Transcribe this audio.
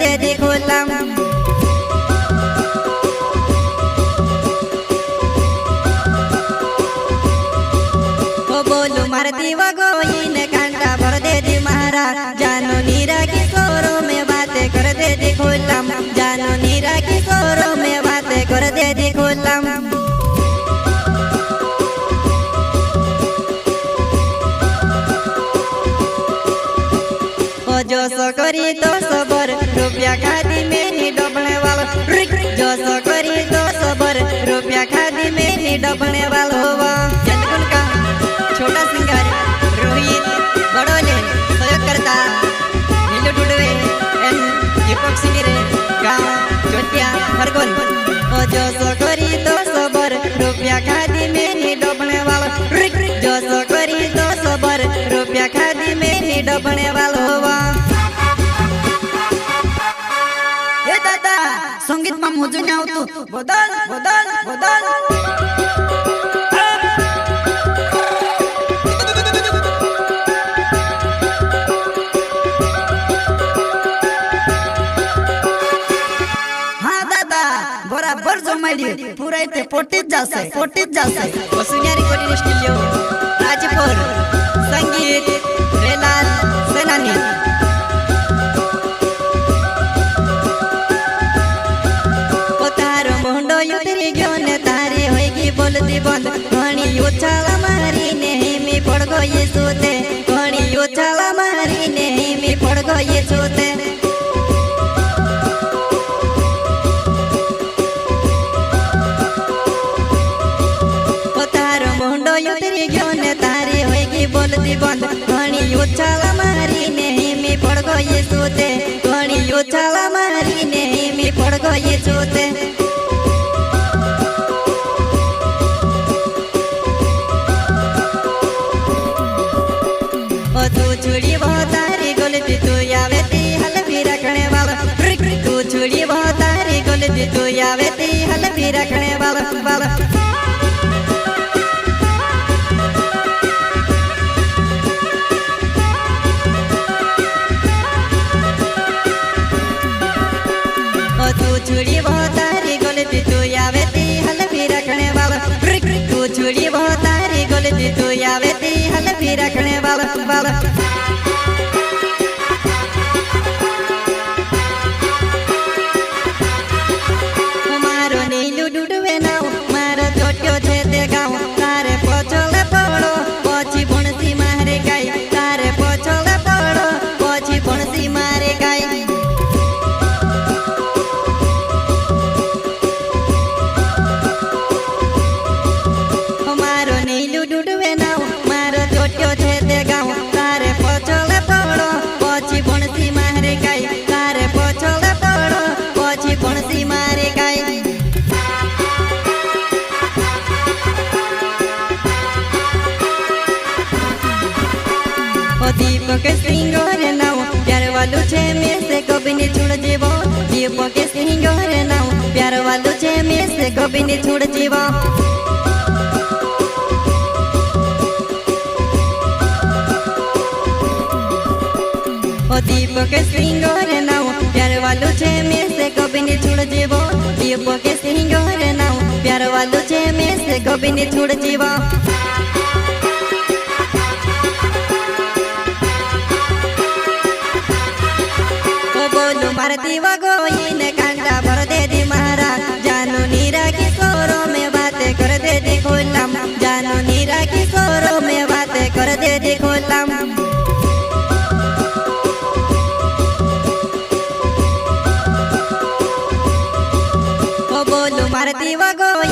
दे दी खोलम ओ बोलू मारती वगोई ने कांटा भर दे दी मारा जानो नीरा किशोरों में बातें कर दे दी खोलम जानो नीरा किशोरों में बातें कर दे दी खोलम जो सो करी तो सबर रुपया खादी में नी डबने वाला जो सो करी तो सबर रुपया खादी में नी डबने वाला होवा जनकुन का छोटा सिंगर रोहित बड़ोले सहयोग करता नीलू डुडवे एन दीपक सिंगरे गांव चोटिया हरगोन ओ जो सो करी तो सबर रुपया खादी में नी डबने वाला जो सो करी तो सबर रुपया खादी में नी डबने वाला होवा संगीत में मुझे नहीं आवतो बदल बदल बदल हाँ दादा बराबर जमाइली पूरा इते पोटीत जासे वसुनिया रिकॉर्डिंग स्टूडियो राजपुर संगीत रेलाल सेनानी बोलती बंद घणी उछाला मारी ने मी पड़ गई सोते घणी उछाला मारी ने मी पड़ गई सोते तारो मुंडो उतरी गयो ने तारी होगी बोलती बंद घणी उछाला मारी ने मी पड़ गई सोते घणी उछाला मारी ने मी पड़ गई सोते तू छुड़ी बहुत तारी गोलती तू आवे ती हल भी रखने वाला तू छुड़ी बहुत तारी गोलती तू आवे ती हल भी रखने वाला तू छुड़ी बहुत तारी गोलती तू आवे ती हल भी रखने वाला तू छुड़ी बहुत तारी गोलती तू आवे ती हल भी रखने वाला मारो नीलू डूडवे नाव मारो छोट्यो छे ते गाँव तारे पोछोले पड़ो पोछी भणसी मारे गाय तारे पोछोले पड़ो पोछी भणसी मारे गाय मारो नीलू डूडवे नाव मारो छोट्यो छे ते गाँव तारे पोछोले पड़ो पोछी भणसी मारे गाय तारे पोछोले पड़ो पोछी भणसी मारे गाय दीपक सिंगर नाव प्यार वालू छे में से कभी नहीं छोड़ जीवो दीपक सिंगर नाव प्यार वालू छे में से कभी नहीं छोड़ जीवो दीपक सिंगर नाव प्यार वालू छे में से कभी नहीं छोड़ जीवो दीपक सिंगर नाव प्यार वालू छे में से कभी नहीं छोड़ जीवो बोलू मारती वगोई ने कांटा भर दे दी मारा जानो नीरा किशोरों में बातें कर दे दी खोलम जानो नीरा किशोरों में बातें कर दे दी खोलम ओ बोलू मारती वगोई